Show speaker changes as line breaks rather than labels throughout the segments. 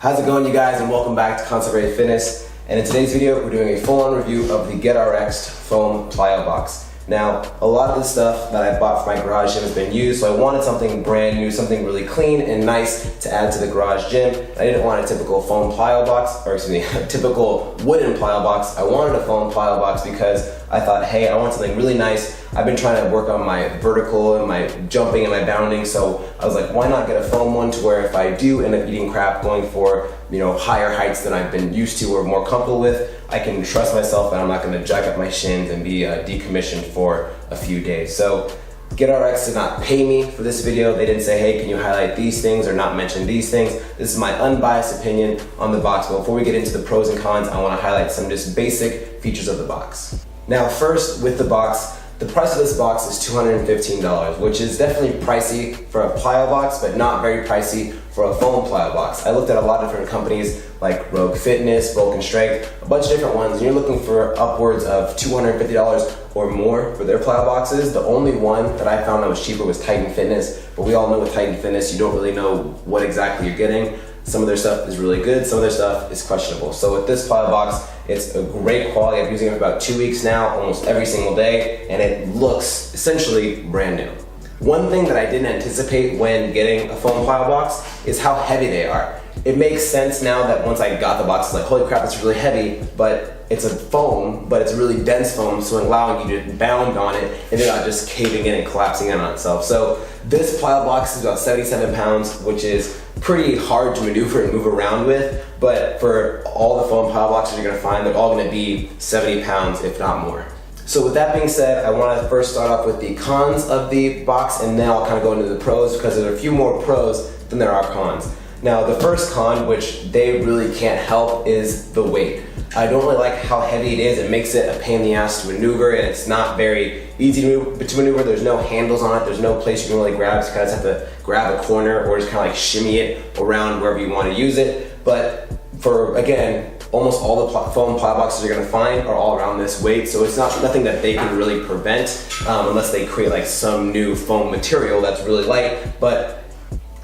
How's it going, you guys, and welcome back to ConstantlyVariedFitness. And in today's video, we're doing a full-on review of the Get Rxd Foam Plyo box. Now, a lot of the stuff that I bought for my garage gym has been used, so I wanted something brand new, something really clean and nice to add to the garage gym. I didn't want a typical foam plyo box, or excuse me, a typical wooden plyo box. I wanted a foam plyo box because I thought, hey, I want something really nice. I've been trying to work on my vertical and my jumping and my bounding, so I was like, why not get a foam one to where if I do end up eating crap going for, higher heights than I've been used to or more comfortable with, I can trust myself and I'm not going to jack up my shins and be decommissioned for a few days. So Get Rxd did not pay me for this video. They didn't say, hey, can you highlight these things or not mention these things? This is my unbiased opinion on the box. But before we get into the pros and cons, I want to highlight some just basic features of the box. Now, first, with the box, the price of this box is $215, which is definitely pricey for a plyo box, but not very pricey for a foam plyo box. I looked at a lot of different companies like Rogue Fitness, Vulcan Strength, a bunch of different ones, and you're looking for upwards of $250 or more for their plyo boxes. The only one that I found that was cheaper was Titan Fitness, but we all know with Titan Fitness, you don't really know what exactly you're getting. Some of their stuff is really good, some of their stuff is questionable. So with this plyo box, it's a great quality. I've been using it for about 2 weeks now, almost every single day, and it looks essentially brand new. One thing that I didn't anticipate when getting a foam plyo box is how heavy they are. It makes sense now that once I got the box, it's like, holy crap, it's really heavy, but it's a foam, but it's a really dense foam, so allowing you to bound on it and then not just caving in and collapsing in on itself. So this plyo box is about 77 pounds, which is pretty hard to maneuver and move around with, but for all the foam plyo boxes you're gonna find, they're all gonna be 70 pounds, if not more. So with that being said, I wanna first start off with the cons of the box, and then I'll kind of go into the pros, because there are a few more pros than there are cons. Now, the first con, which they really can't help, is the weight. I don't really like how heavy it is. It makes it a pain in the ass to maneuver, and it's not very easy to maneuver. There's no handles on it. There's no place you can really grab. So you kind of have to grab a corner or just kind of like shimmy it around wherever you want to use it. But for, again, almost all the foam plyo boxes you're going to find are all around this weight, so it's nothing that they can really prevent unless they create like some new foam material that's really light. But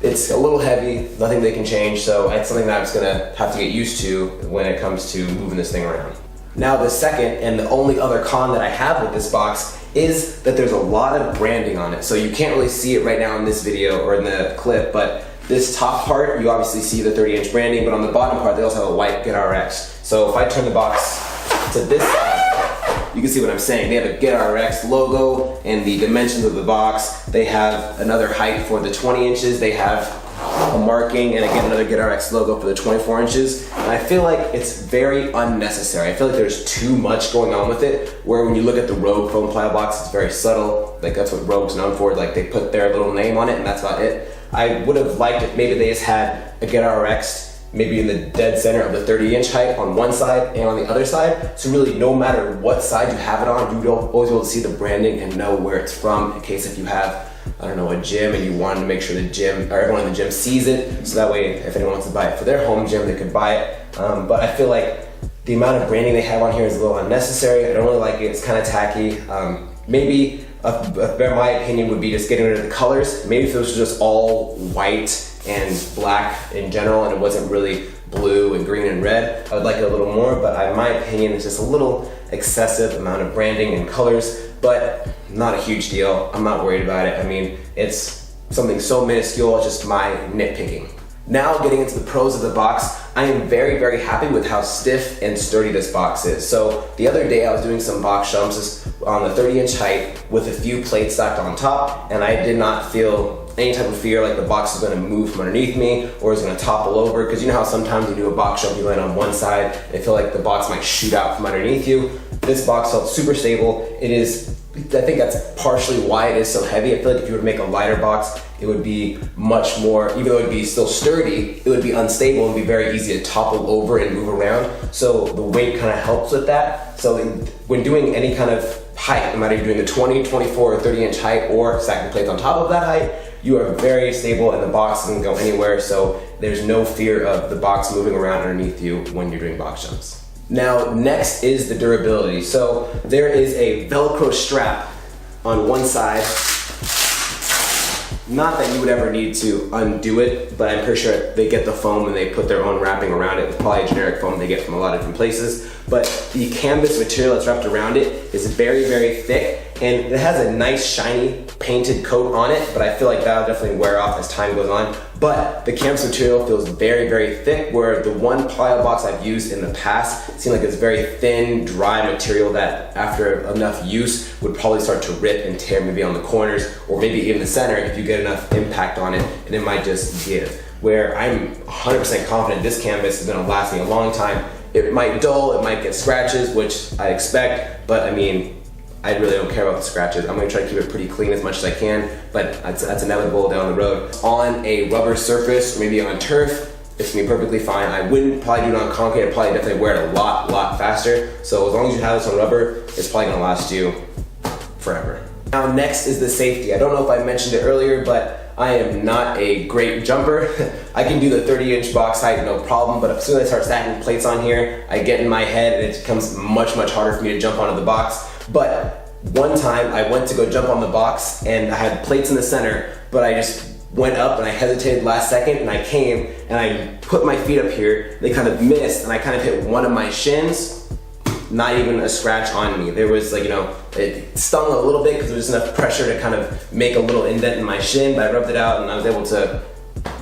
it's a little heavy, nothing they can change, so it's something that I'm just gonna have to get used to when it comes to moving this thing around. Now, the second and the only other con that I have with this box is that there's a lot of branding on it. So you can't really see it right now in this video or in the clip, but this top part, you obviously see the 30-inch branding, but on the bottom part, they also have a white Get Rxd. So if I turn the box to this side, you can see what I'm saying. They have a Get Rxd logo and the dimensions of the box. They have another height for the 20 inches. They have a marking and again another Get Rxd logo for the 24 inches. And I feel like it's very unnecessary. I feel like there's too much going on with it, where when you look at the Rogue foam plyo box, it's very subtle. Like that's what Rogue's known for. Like they put their little name on it and that's about it. I would have liked if maybe they just had a Get Rxd maybe in the dead center of the 30-inch height on one side and on the other side. So really, no matter what side you have it on, you'll always be able to see the branding and know where it's from in case if you have, I don't know, a gym and you wanted to make sure the gym, or everyone in the gym sees it. So that way, if anyone wants to buy it for their home gym, they could buy it. But I feel like the amount of branding they have on here is a little unnecessary. I don't really like it, it's kind of tacky. Maybe, my opinion would be just getting rid of the colors. Maybe if it was just all white and black in general and it wasn't really blue and green and red, I would like it a little more, but in my opinion it's just a little excessive amount of branding and colors, but not a huge deal. I'm not worried about it. I mean, it's something so minuscule, it's just my nitpicking. Now getting into the pros of the box, I am very, very happy with how stiff and sturdy this box is. So the other day I was doing some box jumps on the 30-inch height with a few plates stacked on top, and I did not feel any type of fear like the box is going to move from underneath me or is going to topple over, because you know how sometimes you do a box jump, you land on one side and feel like the box might shoot out from underneath you. This box felt super stable. It is, I think that's partially why it is so heavy. I feel like if you were to make a lighter box, it would be much more, even though it would be still sturdy, it would be unstable and be very easy to topple over and move around. So the weight kind of helps with that. So when doing any kind of height, no matter if you're doing the 20, 24, or 30-inch height or stacking plates on top of that height, you are very stable and the box doesn't go anywhere, so there's no fear of the box moving around underneath you when you're doing box jumps. Now, next is the durability. So there is a Velcro strap on one side Not that you would ever need to undo it, but I'm pretty sure they get the foam and they put their own wrapping around it. It's probably a generic foam they get from a lot of different places. But the canvas material that's wrapped around it is very, very thick, and it has a nice shiny painted coat on it, but I feel like that'll definitely wear off as time goes on. But the canvas material feels very, very thick, where the one plyo box I've used in the past seemed like it's very thin, dry material that after enough use would probably start to rip and tear maybe on the corners, or maybe even the center if you get enough impact on it, and it might just give. Where I'm 100% confident this canvas is gonna last me a long time. It might dull, it might get scratches, which I expect, but I mean, I really don't care about the scratches. I'm gonna try to keep it pretty clean as much as I can, but that's inevitable down the road. On a rubber surface, or maybe on turf, it's gonna be perfectly fine. I wouldn't probably do it on concrete. I'd probably definitely wear it a lot faster. So as long as you have this on rubber, it's probably gonna last you forever. Now next is the safety. I don't know if I mentioned it earlier, but I am not a great jumper. I can do the 30-inch box height, no problem, but as soon as I start stacking plates on here, I get in my head and it becomes much harder for me to jump onto the box. But one time I went to go jump on the box and I had plates in the center, but I just went up and I hesitated last second, and I came and I put my feet up here. They kind of missed and I kind of hit one of my shins. Not even a scratch on me. There was like, you know, it stung a little bit because there was enough pressure to kind of make a little indent in my shin, but I rubbed it out and I was able to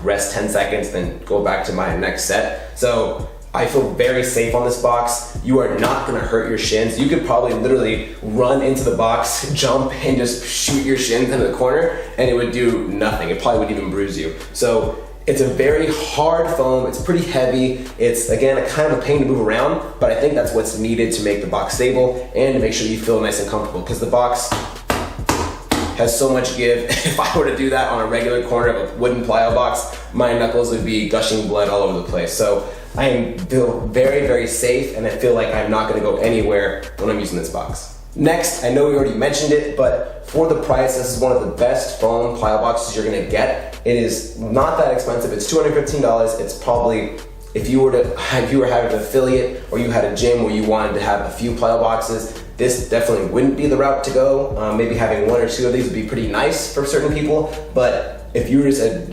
rest 10 seconds, then go back to my next set. So I feel very safe on this box. You are not gonna hurt your shins. You could probably literally run into the box, jump, and just shoot your shins into the corner, and it would do nothing. It probably wouldn't even bruise you. So it's a very hard foam, it's pretty heavy. It's, again, a kind of a pain to move around, but I think that's what's needed to make the box stable and to make sure you feel nice and comfortable, because the box has so much give. If I were to do that on a regular corner of a wooden plyo box, my knuckles would be gushing blood all over the place. So I feel very safe, and I feel like I'm not gonna go anywhere when I'm using this box. Next, I know we already mentioned it, but for the price, this is one of the best foam plyo boxes you're gonna get. It is not that expensive. It's $215. It's probably, if you were having an affiliate or you had a gym where you wanted to have a few plyo boxes, this definitely wouldn't be the route to go. Maybe having one or two of these would be pretty nice for certain people, but if you're just a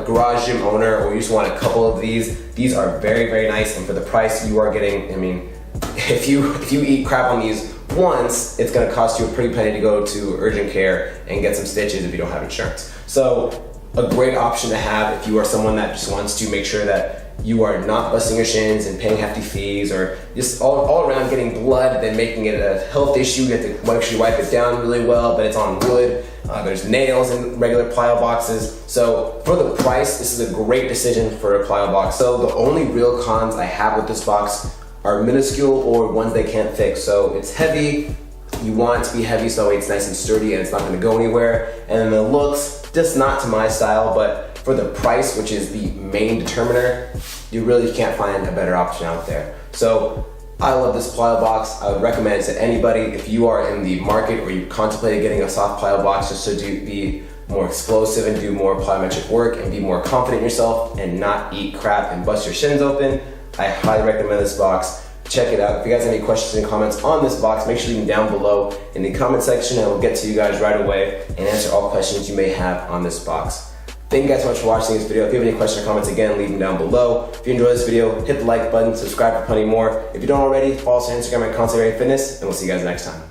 garage gym owner, or you just want a couple of these are very nice, and for the price you are getting, I mean, if you eat crap on these once, it's gonna cost you a pretty penny to go to urgent care and get some stitches if you don't have insurance. So a great option to have if you are someone that just wants to make sure that you are not busting your shins and paying hefty fees, or just all around getting blood, then making it a health issue. You have to make sure you wipe it down really well, but it's on wood. There's nails in regular plyo boxes. So for the price, this is a great decision for a plyo box. So the only real cons I have with this box are minuscule or ones they can't fix. So it's heavy. You want it to be heavy so it's nice and sturdy and it's not gonna go anywhere. And then the looks, just not to my style, but for the price, which is the main determiner, you really can't find a better option out there. So I love this plyo box. I would recommend it to anybody. If you are in the market or you contemplated getting a soft plyo box just to be more explosive and do more plyometric work and be more confident in yourself and not eat crap and bust your shins open, I highly recommend this box. Check it out. If you guys have any questions and comments on this box, make sure you leave them down below in the comment section, and we'll get to you guys right away and answer all questions you may have on this box. Thank you guys so much for watching this video. If you have any questions or comments, again, leave them down below. If you enjoyed this video, hit the like button, subscribe for plenty more. If you don't already, follow us on Instagram at ConstantlyVariedFitness, and we'll see you guys next time.